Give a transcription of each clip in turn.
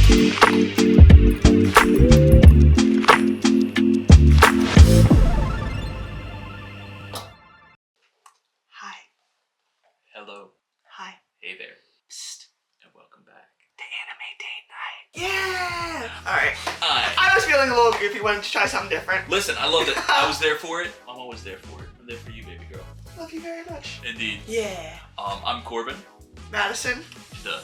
Hi. Hello. Hi. Hey there. Psst. And welcome back. To anime date night. Yeah! Alright. Hi. I was feeling a little goofy, wanted to try something different. Listen, I loved it. I was there for it. I'm always there for it. I'm there for you, baby girl. Love you very much. Indeed. Yeah. I'm Corbin. Madison.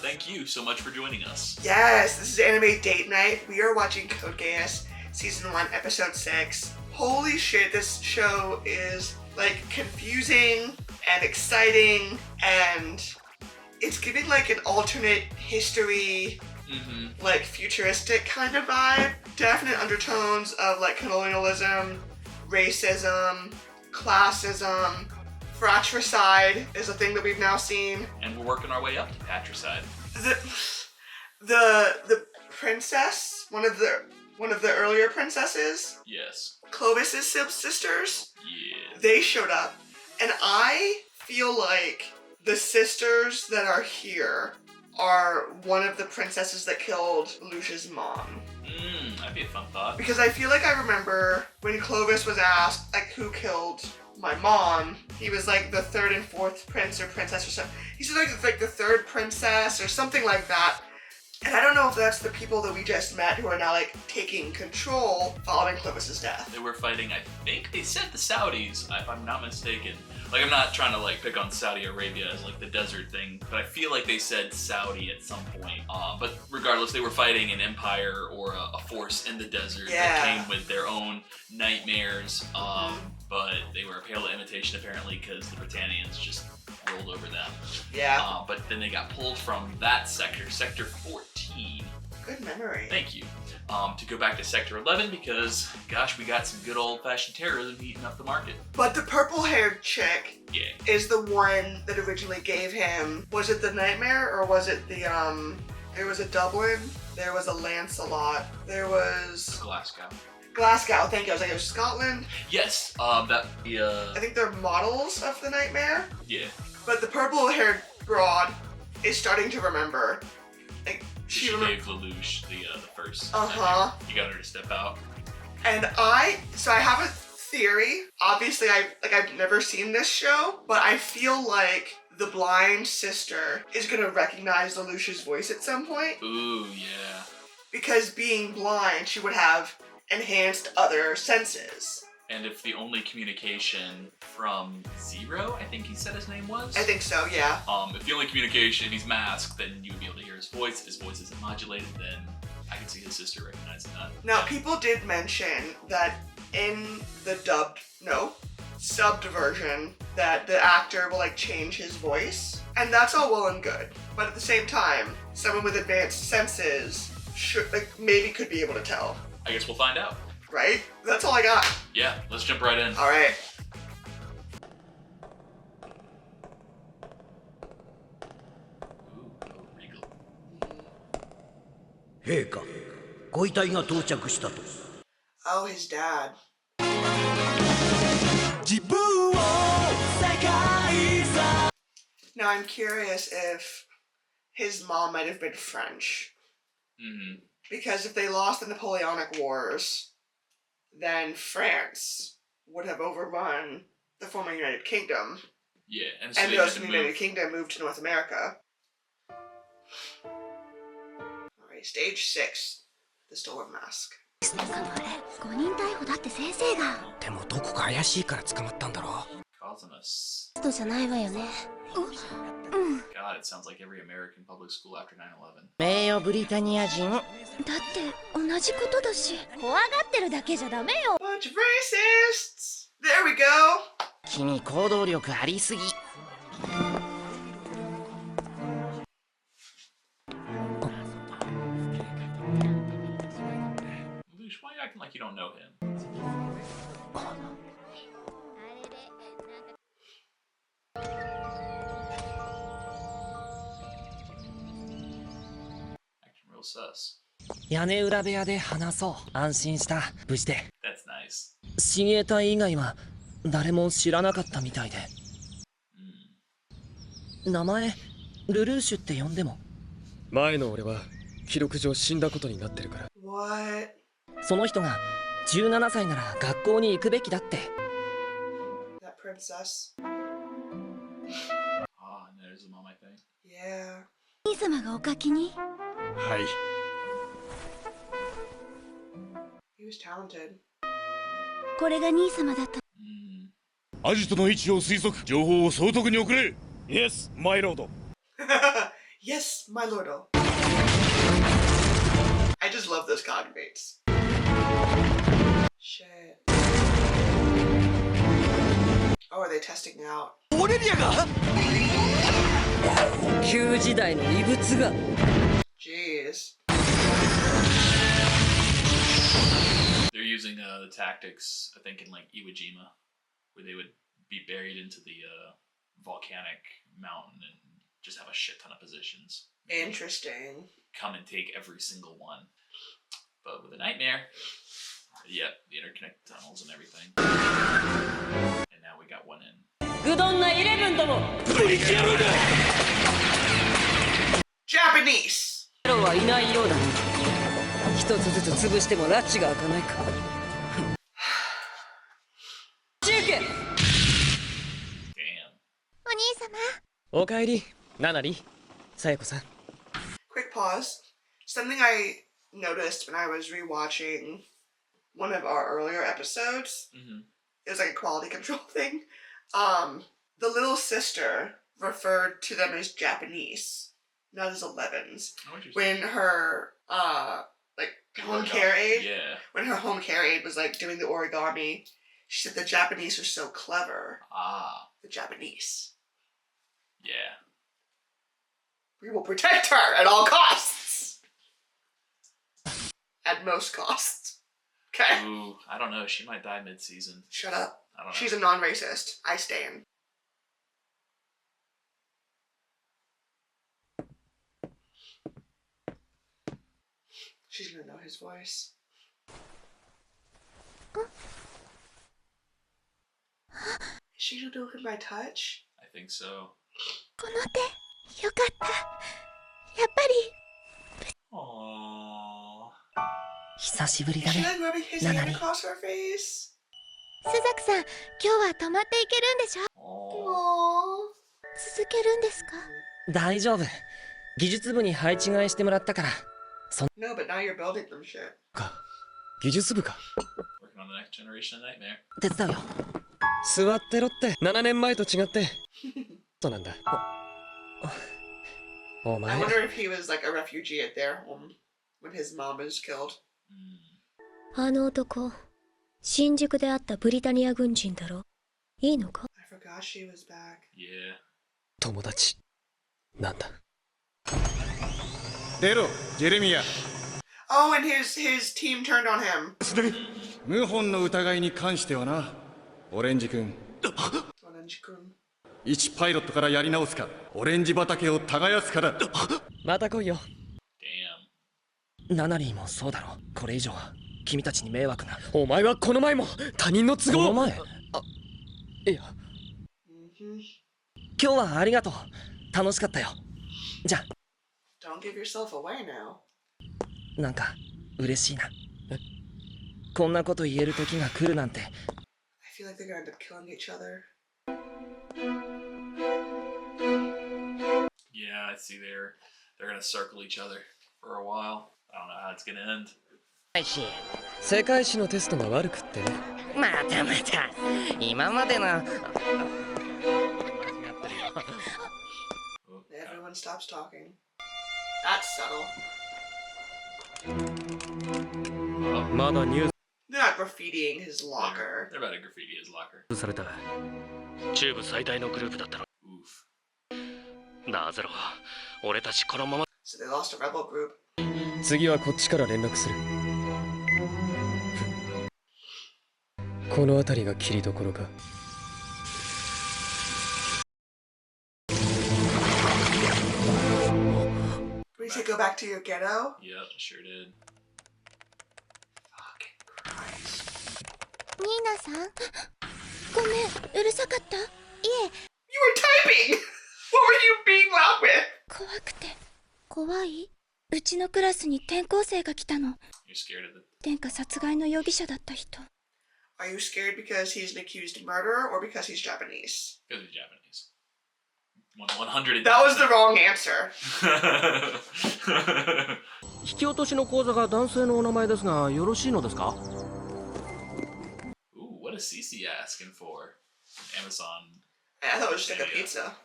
Thank you so much for joining us. Yes, this is anime date night. We are watching Code Geass, season 1, episode 6. Holy shit, this show is like confusing and exciting, and it's giving like an alternate history, like futuristic kind of vibe. Definite undertones of like colonialism, racism, classism. Fratricide is a thing that we've now seen. And we're working our way up to patricide. The princess, one of the earlier princesses. Yes. Clovis's sisters. Yeah. They showed up, and I feel like the sisters that are here are one of the princesses that killed Lelouch's mom. That'd be a fun thought. Because I feel like I remember when Clovis was asked like who killed my mom, he was like the third and fourth prince or princess or something. He said like the third princess or something like that. And I don't know if that's the people that we just met who are now like taking control following Clovis's death. They were fighting, I think they said the Saudis, if I'm not mistaken. Like, I'm not trying to like pick on Saudi Arabia as like the desert thing, but I feel like they said Saudi at some point. But regardless, they were fighting an empire or a force in the desert that came with their own nightmares. But they were a pale imitation apparently because the Britannians just rolled over them. Yeah. But then they got pulled from that sector, Sector 14. Good memory. Thank you. To go back to Sector 11 because, gosh, we got some good old-fashioned terrorism heating up the market. But the purple-haired chick is the one that originally gave him, was it the Nightmare or was it the, there was a Dublin, there was a Lancelot, there was... Glasgow, thank you. I was like, it was Scotland? Yes, I think they're models of the Nightmare. Yeah. But the purple-haired broad is starting to remember. Like, she gave Lelouch the first. You got her to step out. And I have a theory. Obviously, I've never seen this show, but I feel like the blind sister is gonna recognize Lelouch's voice at some point. Ooh, yeah. Because being blind, she would have enhanced other senses. And if the only communication from Zero, I think he said his name was? I think so, yeah. If the only communication, if he's masked, then you would be able to hear his voice. If his voice isn't modulated, then I can see his sister recognizing that. Now, people did mention that in the subbed version, that the actor will like change his voice. And that's all well and good. But at the same time, someone with advanced senses should, like, maybe could be able to tell. I guess we'll find out. Right? That's all I got. Yeah, let's jump right in. Alright. Ooh, regal. 陛下、ご遺体が到着したと。Oh, his dad. Now I'm curious if his mom might have been French. Because if they lost the Napoleonic Wars, then France would have overrun the former United Kingdom. Yeah, and so and those from the United Kingdom moved to North America. Alright, stage 6. The Stolen Mask. 誤認逮捕だって先生が。でもどこか怪しいから捕まったんだろ。Causing us. そうじゃないわよね。God, it sounds like every American public school after 9/11. 名誉ブリタニア人。だって同じことだし。怖がってるだけじゃダメよ。Bunch of racists! There we go! 君行動力ありすぎ。Lelouch, why are you acting like you don't know him? Acting real sus. 屋根裏部屋で話そう。安心した。無事で。That's nice. 親衛隊以外は誰も知らなかったみたいで。名前ルルーシュって呼んでも。前の俺は記録上死んだことになってるから。 What? その人が17歳なら学校に行くべきだって。 That princess? Ah, and there's the mom, I think. Yeah. 兄様がお書きに。はい。 He was talented. これが兄様だと。アジトの位置を推測、情報を総督に送れ。 Yes, my lord. Yes, my lordo. I just love those cognates. Shit. Oh, are they testing out? コネリアが旧時代の遺物が。 Jeez. They're using the tactics, I think, in like Iwo Jima, where they would be buried into the volcanic mountain and just have a shit ton of positions. Interesting. Come and take every single one. But with a nightmare, yep, the interconnect tunnels and everything. And now we got one in. グドンな11ども。 Japanese! ローはいないようだ。一つずつ潰しても拉致が開かないか。中継。 Damn. お兄様。おかえり、ナナリ、さやこさん。 Quick pause. Something I noticed when I was rewatching one of our earlier episodes. It was like a quality control thing. The little sister referred to them as Japanese, not as 11s. When her like home care aide, when her home care aide was like doing the origami, she said the Japanese are so clever. Ah. The Japanese. Yeah. We will protect her at all costs. At most costs. Okay. Ooh, I don't know. She might die mid-season. Shut up. I don't know. She's a non-racist. I stand. She's gonna know his voice. Is she gonna do it by touch? I think so. この手、よかった。やっぱり。 Aww. 久しぶり Is だ she ね。 like rubbing his hand across her face? スザクさん、今日は泊まっていけるんでしょ？ Aww. Aww. 続けるんですか？大丈夫。技術部に配置換えしてもらったから。 No, but now you're building them shit. か、技術部か。 Working on the next generation of Nightmare. 手伝うよ。座ってろって7年前と違って。そうなんだ。お I 前。 wonder if he was like a refugee at their home when his mom was killed. あの男、新宿で会ったブリタニア軍人だろ？いいのか？ I forgot she was back. Yeah. 友達なんだ。出ろ、ジェレミア。 Oh, and his team turned on him. 謀反の疑いに関してはな、オレンジ君。一パイロットからやり直すか、オレンジ畑を耕すから。また来いよ。 Damn. ナナリーもそうだろ。これ以上は君たちに迷惑な。お前はこの前も他人の都合。この前？あ、いや。今日はありがとう。楽しかったよ。じゃあ。 Don't give yourself away now. なんか嬉しいな。こんなこと言える時が来るなんて。 I feel like they're gonna end up killing each other. Yeah, I see they're gonna circle each other for a while. I don't know how it's gonna end. 世界史のテストが悪くってね。またまた。今までの。 Everyone stops talking. That's subtle. まだニュー They're not graffitiing his locker. They're about to graffiti his locker. スされた。中部最大のグループだったろ。 Oof. なぜろ。俺たちこのまま。 So they lost a rebel group. 次はこっちから連絡する。この辺りが切りどころか。 We should go back to your ghetto? Yep, sure did. Fucking Christ. ニーナさん？ごめん、うるさかった？いえ。 You were typing! What were you being loud with? 怖くて。怖い？うちのクラスに転校生が来たの。 You're scared of it. 天下殺害の容疑者だった人。 Are you scared because he's an accused murderer or because he's Japanese? Because he's Japanese. 100. That was the wrong answer. 引き落としの口座が男性のお名前ですがよろしいのですか？ Ooh, what is CC asking for? Amazon. I thought it was just like a pizza.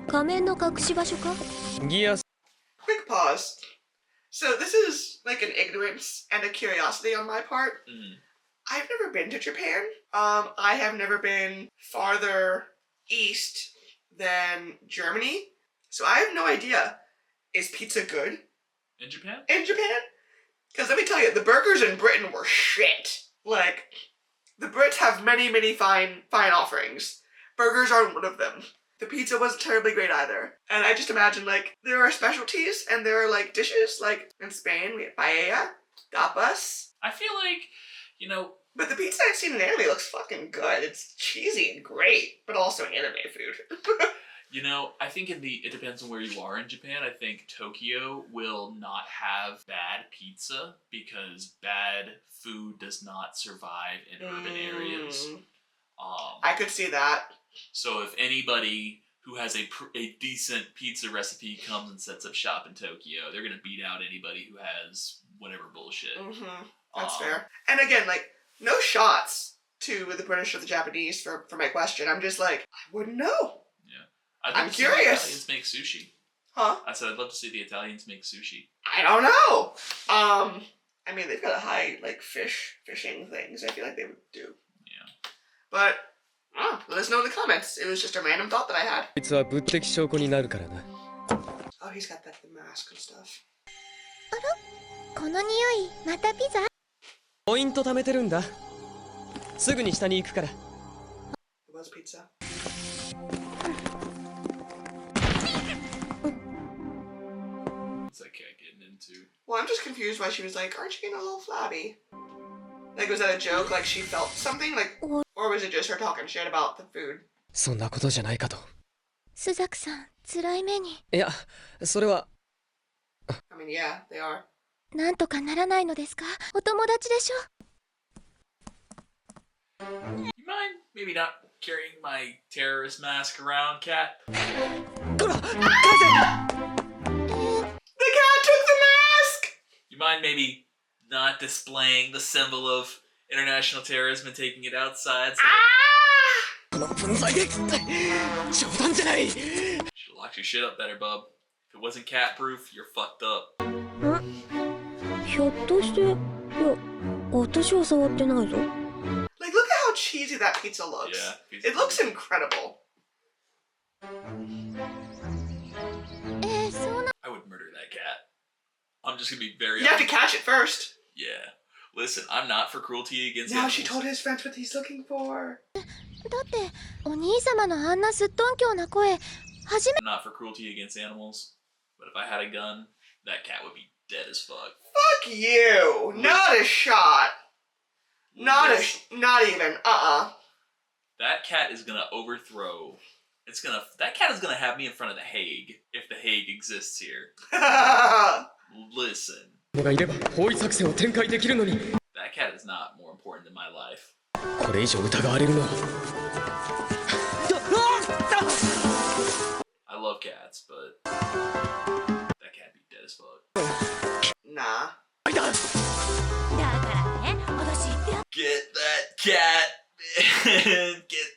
仮面の隠し場所か？ギアス Quick pause. So this is like an ignorance and a curiosity on my part. I've never been to Japan. I have never been farther east than Germany. So I have no idea. Is pizza good In Japan? in Japan? Because let me tell you, the burgers in Britain were shit. Like, the Brits have many, many fine offerings. Burgers aren't one of them. The pizza wasn't terribly great either. And I just imagine, like, there are specialties and there are, like, dishes. Like, in Spain, we have paella, tapas. I feel like, you know, But the pizza I've seen in anime looks fucking good. It's cheesy and great, but also anime food. you know, I think it depends on where you are in Japan. I think Tokyo will not have bad pizza because bad food does not survive in urban areas. I could see that. So if anybody who has a decent pizza recipe comes and sets up shop in Tokyo, they're gonna beat out anybody who has whatever bullshit. That's fair. And again, like, no shots to the British or the Japanese for my question. I'm just like, I wouldn't know. Yeah, I'm I'm to see the curious. Italians make sushi. Huh? I said I'd love to see the Italians make sushi. I don't know. I mean, they've got a high, like, fishing things. I feel like they would do. Yeah. But, let us know in the comments. It was just a random thought that I had. こいつは物的証拠になるからな。 Oh, he's got the mask and stuff. この匂い、またピザ？ポイント貯めてるんだ。すぐに下に行くから。 It was pizza. What's that cat getting into? Well, I'm just confused why she was like, aren't you getting a little flabby? Like, was that a joke? Like, she felt something? Like, or was it just her talking shit about the food? そんなことじゃないかと。スザクさん、辛い目に。いや、それは。 I mean, yeah, they are. なんとかならないのですか？お友達でしょ。 You mind maybe not carrying my terrorist mask around, cat? こら、返せ！ The cat took the mask! You mind maybe not displaying the symbol of international terrorism and taking it outside? So この粉砕で冗談じゃない。 should have locked your shit up better, bub. If it wasn't cat proof, you're fucked up. ひょっとして、いや、私は触ってないぞ。 Like, look at how cheesy that pizza looks. Yeah, pizza. It looks incredible. そうな。 I would murder that cat. I'm just gonna be very You have to honest. catch it first. Yeah. Listen, I'm not for cruelty against Now animals. she told his friends what he's looking for. だって、お兄様のあんなすっとんきょうな声、初め。 I'm not for cruelty against animals, but if I had a gun, that cat would be dead as fuck. Fuck you! Not a shot. Not even. That cat is gonna overthrow. That cat is gonna have me in front of the Hague, if the Hague exists here. Listen. がいれば包囲作戦を展開できるのに。 That cat is not more important than my life. これ以上疑われるのは。I love cats, but that cat be dead as fuck. Nah. だからね、私言ってやっ Get that cat, man. Get.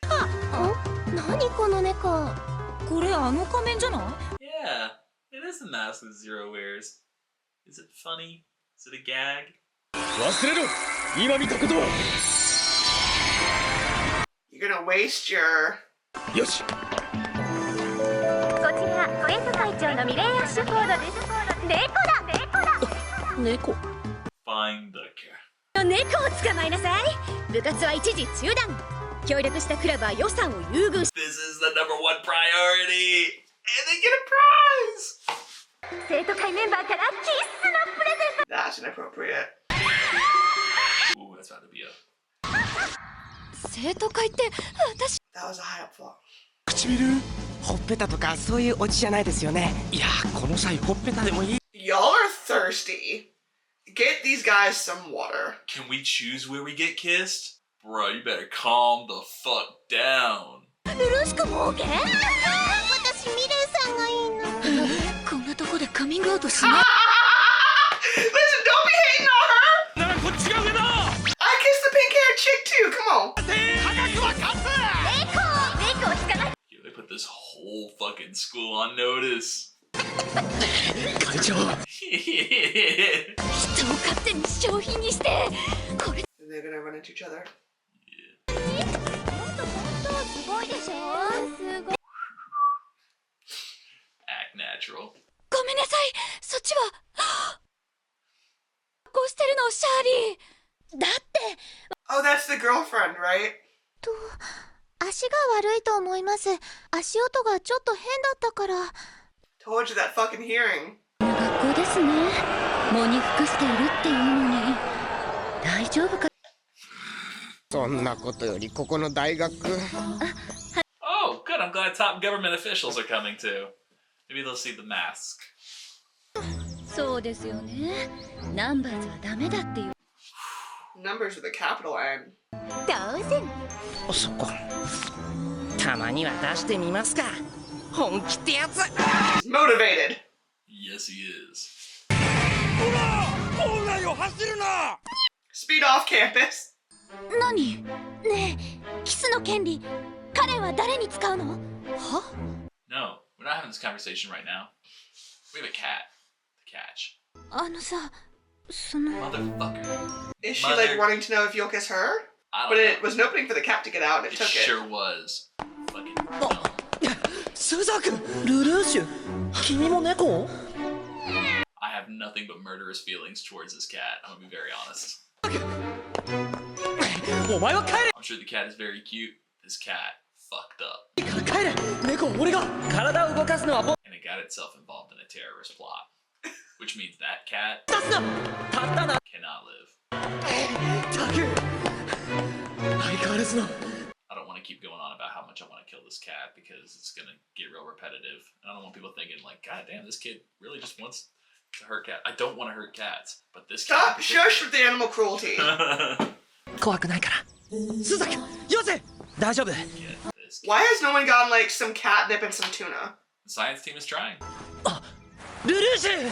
何この猫。これあの仮面じゃない？ Yeah, it is the mask that Zero wears. Is it funny? Is it a gag? 忘れろ。今見たことは。 You're gonna waste your... よし。こちら、小エト会長のミレイアッシュコードです。猫だ。猫。 Find the cat. 猫を捕まえなさい。部活は一時中断。協力したクラブは予算を優遇し。 This is the #1 priority, and they get a prize. 生徒会メンバーからキスのプレゼント。 That's inappropriate. Ooh, that's about to be a. 生徒会って私。 That was a high up thought. 唇ほっぺたとかそういうオチじゃないですよね。いや、この際ほっぺたでもいい。 Y'all are thirsty. Get these guys some water. Can we choose where we get kissed? Bro, you better calm the fuck down. ルルシコも OK？ 私ミレイさんがいいの。こんなとこでカミングアウトしない。 Listen, don't be hating on her. ならこっちが上だ。 I kissed the pink-haired chick too. Come on. 価格は勝つ。レイコ引かない。 Yo, they put this whole fucking school on notice. 会長。 人を勝手に商品にして。これ。 And they're gonna run into each other. 本当すごいでしょ。すごい。 Act natural. ごめんなさい。そっちは。こうしてるのシャーリー。だって。 Oh, that's the girlfriend, right? と足が悪いと思います。足音がちょっと変だったから。 Told you that fucking hearing. 学校ですね。喪に服しているっていうのに。大丈夫か。そんなことよりここの大学。 Oh, good. I'm glad top government officials are coming too. Maybe they'll see the mask. そうですよね。ナンバーズはダメだっていう。 Numbers with a capital N. 当然。そっか。たまには出してみますか。本気ってやつ。 He's motivated. Yes, he is. ほら、校内を走るな。 Speed off campus. 何？ねえ、キスの権利、彼は誰に使うの？は？ No, we're not having this conversation right now. We have a cat to catch. あのさ、その。 Motherfucker. Is she like wanting to know if you'll kiss her? I But don't it was an opening for the cat to get out and know. it It took it. sure was. Fucking dumb. スザ君、ルルーシュ、君も猫？ I have nothing but murderous feelings towards this cat. I'm gonna be very honest. お前は帰れ。 I'm sure the cat is very cute. This cat fucked up. 帰れ。猫、俺が体を動かすのはもう。 And it got itself involved in a terrorist plot. Which means that cat 出すな。たったな。 cannot live. たく。相変わらずの。 I don't want to keep going on about how much I want to kill this cat because it's gonna get real repetitive. And I don't want people thinking like, God damn, this kid really just wants to hurt cat. I don't want to hurt cats, but this Stop! cat. Shush with the animal cruelty. 怖くないから。スザ君、よせ。大丈夫。 Yeah, this cat. Why has no one gotten like some catnip and some tuna? The science team is trying. あ、ルルーシュ。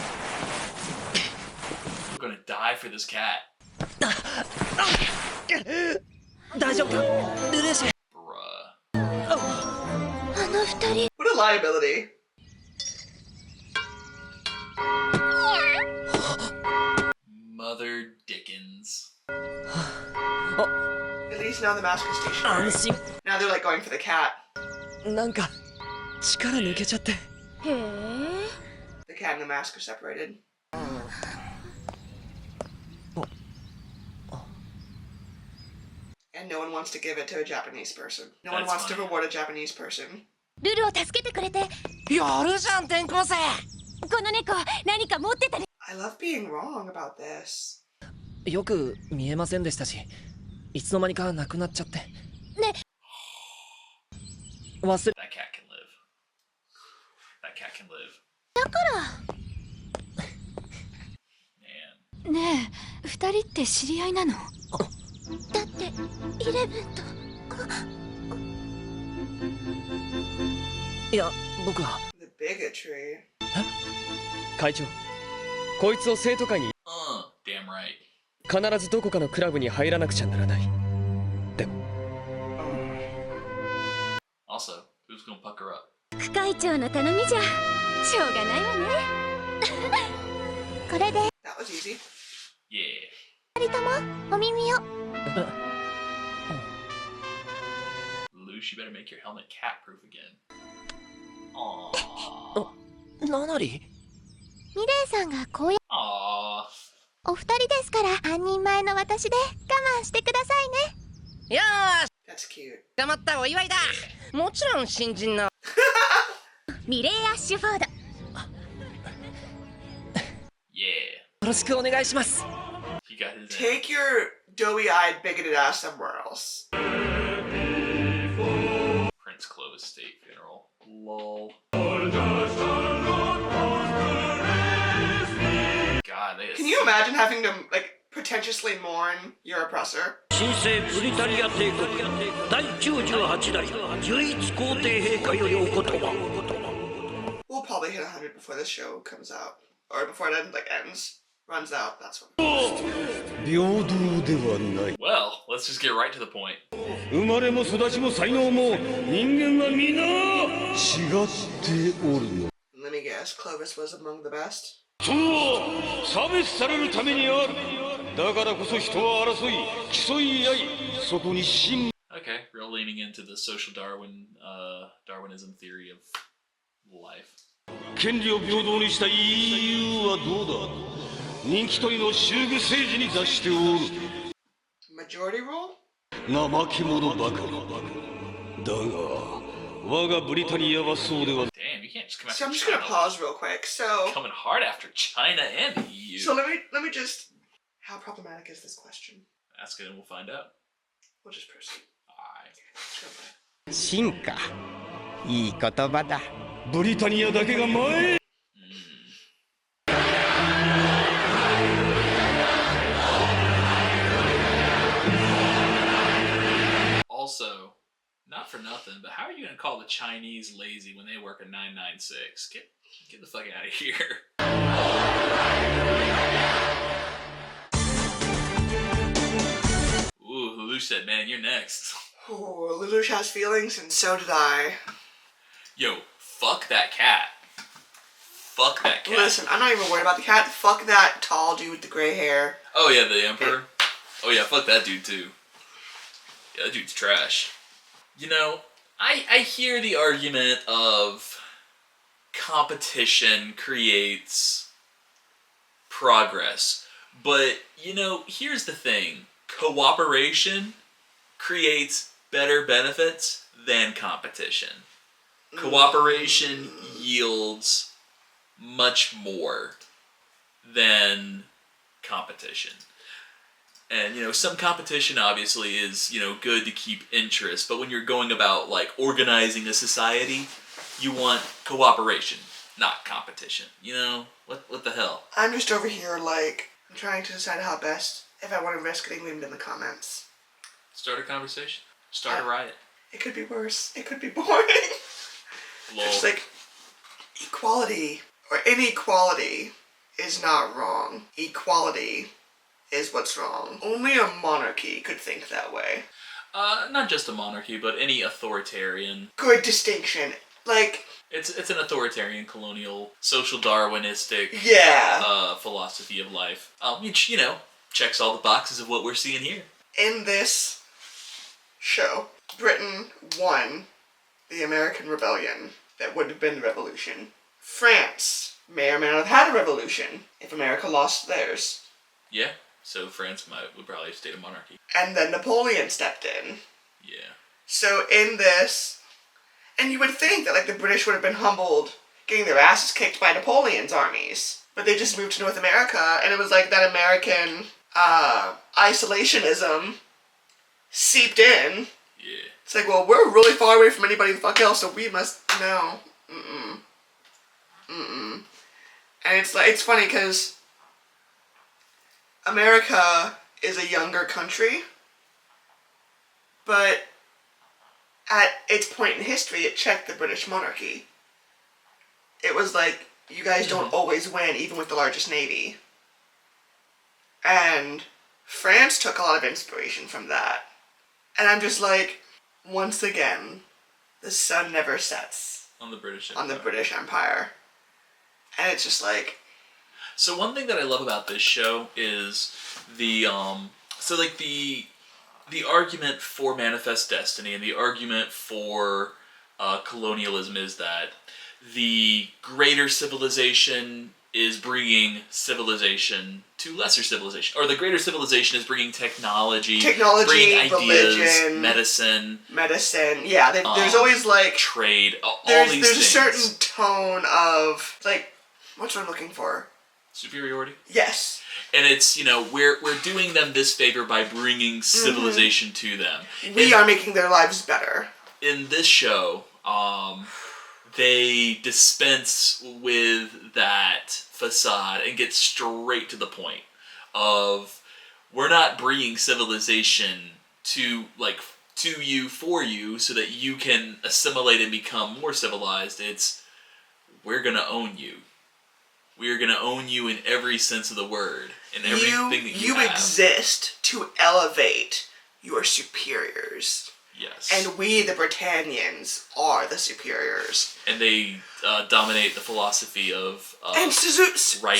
We're gonna die for this cat. 大丈夫か、ルルーシュ。 Bruh. あの二人。 What a liability. Mother Dickens. At least now the mask is 安 stationary. 心。 Now they're like going for the cat. なんか力抜けちゃって。へえ。 The cat and the mask are separated. And no one wants to give it to a Japanese person. No one That's wants to funny. reward a Japanese person. ルルを助けてくれて。やるじゃん、転校生。この猫何か持ってたり。 I love being wrong about this. よく見えませんでしたし、いつの間にかなくなっちゃって。ね。忘れ。 That cat can live. That cat can live. だから。 Man. ねえ、二人って知り合いなの？だってイレブンと。いや、僕は。 The bigotry. 会長、こいつを生徒会に Damn right. 必ずどこかのクラブに入らなくちゃならない。でも Also, who's gonna puck her up? 副会長の頼みじゃしょうがないわね。これで That was easy. Yeah. 二人ともお耳を。 Lelouch, you better make your helmet cat-proof again. Aww. ななり。ミレイさんがこうや。 Aww. お二人ですから半人前の私で我慢してくださいね。よーし、 That's cute. 頑張ったお祝いだ。もちろん新人の。ミレイ・アッシュフォード。 Yeah. よろしくお願いします。 He got his Take your doughy-eyed, bigoted ass somewhere else. Prince Clovis State funeral. Lol. God, they. Can you imagine having to like pretentiously mourn your oppressor? 新生ブリタニア帝国第98代唯一皇帝陛下よりお言葉 We'll probably hit 100 before this show comes out, or before it runs out. That's what. 平等ではない Well, let's just get right to the point. 生まれも育ちも才能も人間は皆違っておるの Let me guess, Clovis was among the best. そう差別されるためにあるだからこそ人は争い競い合いそこに真 Okay, real leaning into the social Darwinism theory of life. 権利を平等にした EU はどうだ人気取りの祝具政治に座しておる Majority rule? 怠け者ばかりだが我がブリタニアはそうでは Damn, you can't just come So after I'm just gonna China. pause real quick. So Coming hard after China and the EU. let me just. How problematic is this question? Ask it and we'll find out. We'll just proceed. Alright. 進化いい言葉だブリタニアだけが前 Also, not for nothing, but how are you gonna call the Chinese lazy when they work a 996? Get the fuck out of here. Ooh, Lelouch said, man, you're next. Oh, Lelouch has feelings, and so did I. Yo, fuck that cat. Fuck that cat. Listen, I'm not even worried about the cat. Fuck that tall dude with the gray hair. Oh yeah, the Emperor. Oh yeah, fuck that dude too. Yeah, that dude's trash. You know, I hear the argument of competition creates progress. But, you know, here's the thing. Cooperation creates better benefits than competition. Cooperation yields much more than competition. And, you know, some competition obviously is, you know, good to keep interest, but when you're going about, like, organizing a society, you want cooperation, not competition. You know? What the hell? I'm just over here, like, trying to decide how best, if I want to risk getting named in the comments. Start a conversation. Start a riot. It could be worse. It could be boring. Lol. Just like, equality, or inequality, is not wrong. Equality is what's wrong. Only a monarchy could think that way. Not just a monarchy, but any authoritarian. Good distinction. Like, It's an authoritarian, colonial, social Darwinistic yeah. philosophy of life. Which, you know, checks all the boxes of what we're seeing here. In this show, Britain won the American Rebellion that would have been the revolution. France may or may not have had a revolution if America lost theirs. Yeah, so France would probably have stayed a monarchy. And then Napoleon stepped in. Yeah. So in this, and you would think that like the British would have been humbled getting their asses kicked by Napoleon's armies. But they just moved to North America, and it was like that American isolationism seeped in. Yeah. It's like, well, we're really far away from anybody the fuck else, so we must no. And it's like, it's funny because America is a younger country, but at its point in history, it checked the British monarchy. It was like, you guys don't always win, even with the largest navy. And France took a lot of inspiration from that. And I'm just like, once again, the sun never sets On the British Empire. on the British Empire. And it's just like... So one thing that I love about this show is the argument for Manifest Destiny and the argument for colonialism is that the greater civilization is bringing civilization to lesser civilization, or the greater civilization is bringing technology, bringing ideas, religion, medicine, yeah, there's always like trade, all there's these a things. certain tone of like, what's what I'm looking for? Superiority. Yes. And it's, you know, we're doing them this favor by bringing civilization to them. We are making their lives better. In this show, they dispense with that facade and get straight to the point of, we're not bringing civilization to you for you so that you can assimilate and become more civilized. It's, we're gonna own you. We are gonna own you in every sense of the word, in everything that you have. Exist to elevate your superiors. Yes. And we, the Britannians, are the superiors. And they dominate the philosophy of and might of right.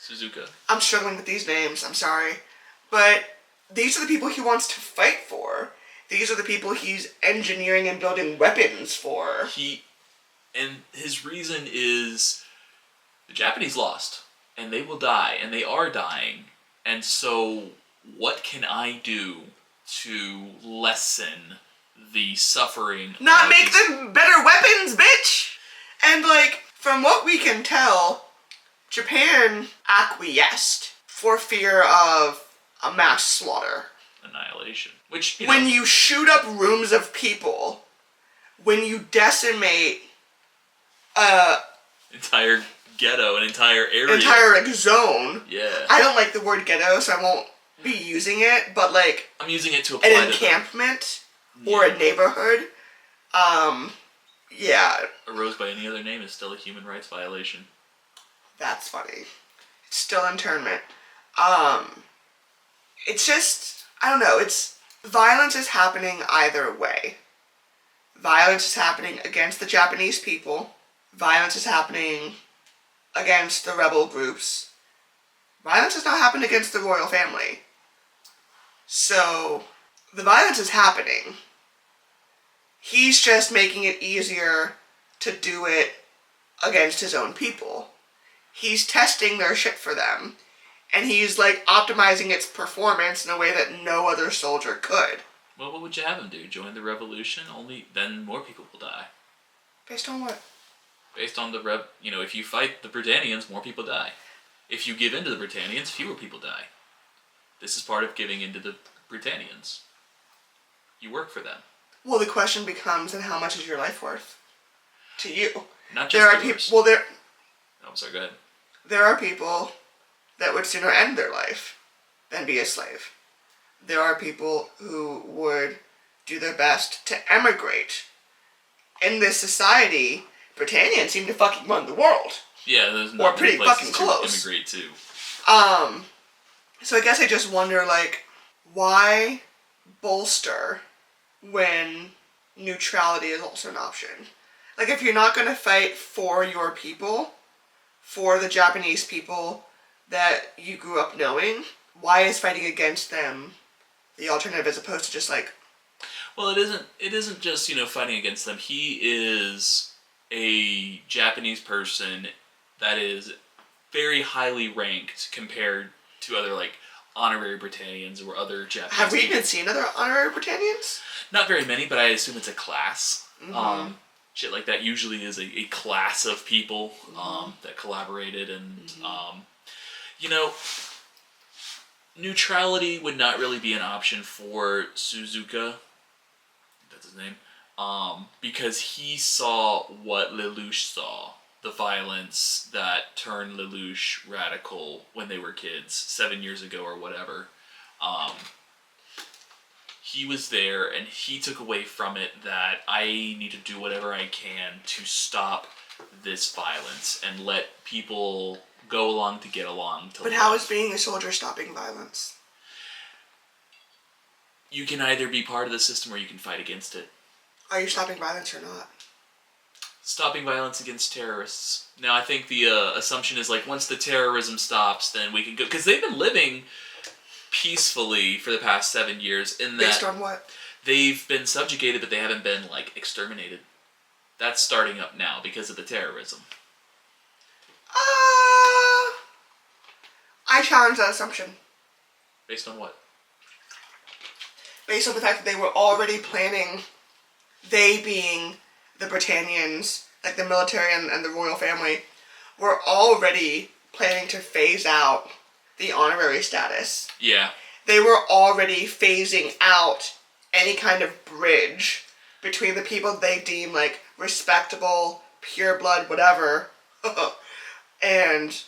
Suzuka. I'm struggling with these names, I'm sorry. But these are the people he wants to fight for. These are the people he's engineering and building weapons for. And his reason is, the Japanese lost, and they will die, and they are dying. And so, what can I do to lessen the suffering? Not make them better weapons, bitch! And from what we can tell, Japan acquiesced for fear of a mass slaughter. Annihilation. Which, when you shoot up rooms of people, when you decimate entire ghetto, an entire area. Entire zone. Yeah. I don't like the word ghetto, so I won't be using it, but I'm using it to apply an encampment or a neighborhood. Yeah. A rose by any other name is still a human rights violation. That's funny. It's still internment. It's just, I don't know, violence is happening either way. Violence is happening against the Japanese people. Violence is happening against the rebel groups. Violence has not happened against the royal family. So, the violence is happening. He's just making it easier to do it against his own people. He's testing their shit for them. And he's, optimizing its performance in a way that no other soldier could. Well, what would you have him do? Join the revolution? Then more people will die. Based on what? Based on if you fight the Britannians, more people die. If you give in to the Britannians, fewer people die. This is part of giving in to the Britannians. You work for them. Well, the question becomes, then how much is your life worth? To you. Not just there are people. Well, I'm sorry. Go ahead. There are people that would sooner end their life than be a slave. There are people who would do their best to emigrate. In this society, Britannians seem to fucking run the world. Yeah, there's not pretty fucking close. To immigrate to. So I guess I just wonder, why bolster when neutrality is also an option? If you're not going to fight for your people, for the Japanese people that you grew up knowing, why is fighting against them the alternative as opposed to just Well, it isn't just, fighting against them. He is a Japanese person that is very highly ranked compared to other, honorary Britannians or other Japanese Have we people. even seen other honorary Britannians? Not very many, but I assume it's a class. Mm-hmm. Shit like that usually is a class of people that collaborated and, neutrality would not really be an option for Suzuka. That's his name. Because he saw what Lelouch saw. The violence that turned Lelouch radical when they were kids, 7 years ago or whatever. He was there and he took away from it that I need to do whatever I can to stop this violence and let people go along to get along. But how is being a soldier stopping violence? You can either be part of the system or you can fight against it. Are you stopping violence or not? Stopping violence against terrorists. Now, I think the assumption is once the terrorism stops, then we can go... Because they've been living peacefully for the past 7 years in that... Based on what? They've been subjugated, but they haven't been, exterminated. That's starting up now because of the terrorism. I challenge that assumption. Based on what? Based on the fact that they were already planning, they being the Britannians, the military and the royal family, were already planning to phase out the honorary status. Yeah. They were already phasing out any kind of bridge between the people they deem like respectable, pure blood, whatever, and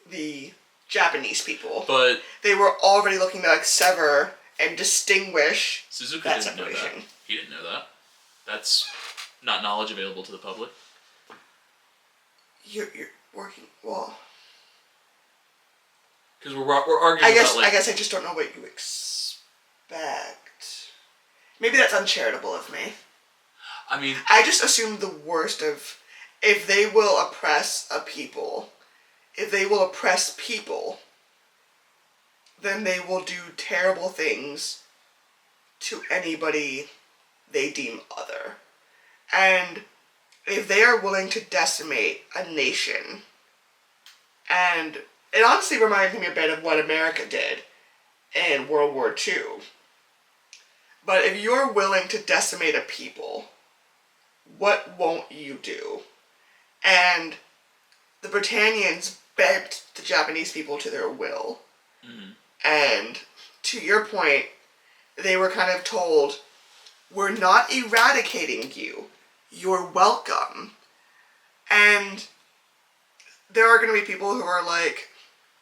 the Japanese people. But they were already looking to like sever and distinguish Suzuka that didn't know separation. that. He didn't know that. That's not knowledge available to the public. You're working well. Because we're arguing about like... I guess I just don't know what you expect. Maybe that's uncharitable of me. I mean... I just assume the worst of... If they will oppress a people, then they will do terrible things to anybody they deem other. And if they are willing to decimate a nation, and it honestly reminds me a bit of what America did in World War II. But if you're willing to decimate a people, what won't you do? And the Britannians begged the Japanese people to their will. Mm-hmm. And to your point, they were kind of told, we're not eradicating you. You're welcome. And there are going to be people who are like,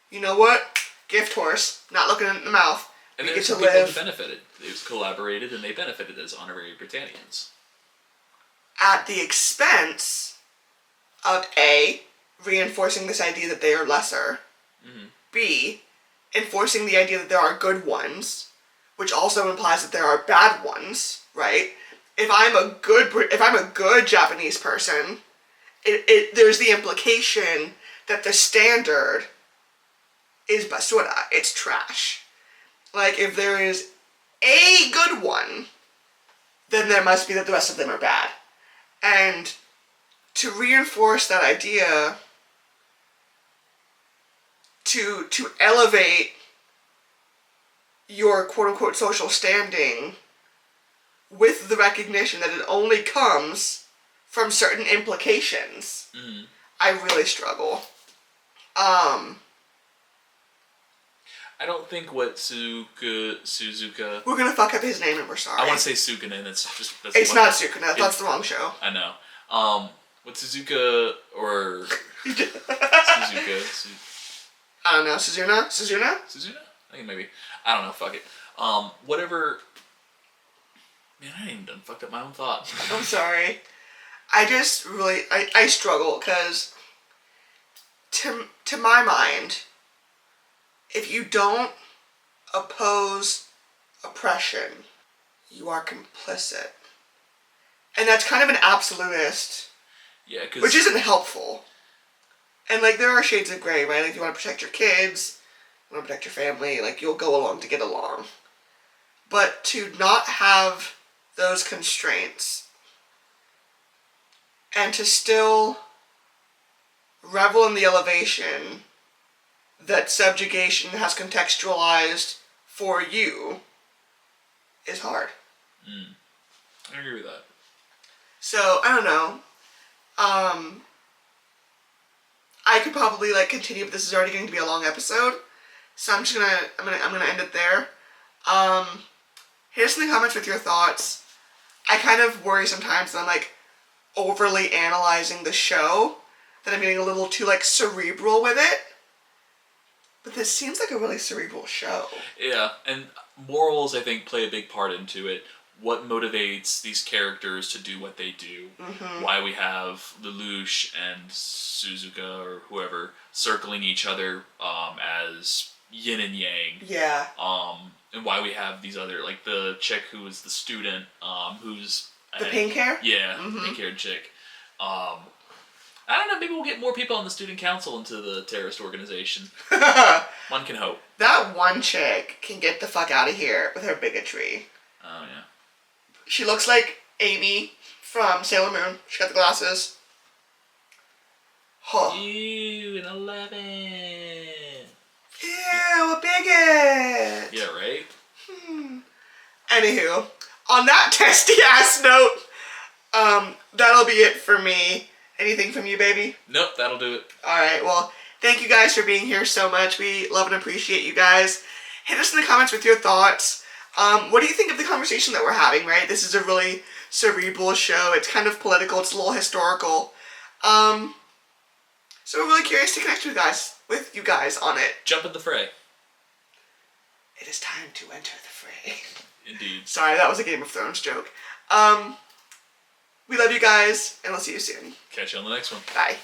you know what? Gift horse. Not looking in the mouth. And we there's get to some people live who benefited. They collaborated and they benefited as honorary Britannians. at the expense of A, reinforcing this idea that they are lesser, Mm-hmm. B, enforcing the idea that there are good ones, which also implies that there are bad ones, right? If I'm a good Japanese person, there's the implication that the standard is basura, it's trash. Like, if there is a good one, then there must be that the rest of them are bad. And to reinforce that idea, to elevate your quote-unquote social standing with the recognition that it only comes from certain implications, I really struggle. I don't think what Suzuka... We're gonna fuck up his name and we're sorry. I want to say Sukuna, and it's just... It's not Sukuna, that's the wrong show. I know. What Suzuka or... Suzuka... I don't know, Suzuna? Suzuna? I think maybe. I don't know, fuck it. Whatever... Man, I ain't even done fucked up my own thought. I'm sorry. I just really... I struggle, because... To my mind... If you don't oppose oppression, you are complicit. And that's kind of an absolutist. Yeah, because... Which isn't helpful. And, like, there are shades of gray, right? Like, if you want to protect your kids, you want to protect your family, like, you'll go along to get along. But to not have those constraints, and to still revel in the elevation that subjugation has contextualized for you is hard. I agree with that. So, I don't know. I could probably like continue, but this is already going to be a long episode. So I'm gonna end it there. Hit us in the comments with your thoughts. I kind of worry sometimes that I'm like overly analyzing the show, that I'm getting a little too like cerebral with it. But this seems like a really cerebral show. Yeah, and morals, I think, play a big part into it. What motivates these characters to do what they do. Mm-hmm. Why we have Lelouch and Suzuka, or whoever, circling each other as yin and yang. Yeah. And why we have these other, like the chick who is the student, who's... The pink hair? Yeah, pink-haired chick. I don't know, maybe we'll get more people on the student council into the terrorist organization. One can hope. That one chick can get the fuck out of here with her bigotry. Oh, yeah. She looks like Amy from Sailor Moon. She got the glasses. Huh. Ew, an 11. Ew, a bigot. Yeah, right? Anywho, on that testy-ass note, that'll be it for me. Anything from you, baby? Nope, that'll do it. Alright, well, thank you guys for being here so much. We love and appreciate you guys. Hit us in the comments with your thoughts. What do you think of the conversation that we're having, right? This is a really cerebral show. It's kind of political. It's a little historical. So we're really curious to connect with you guys on it. Jump in the fray. It is time to enter the fray. Indeed. Sorry, that was a Game of Thrones joke. We love you guys, and we'll see you soon. Catch you on the next one. Bye.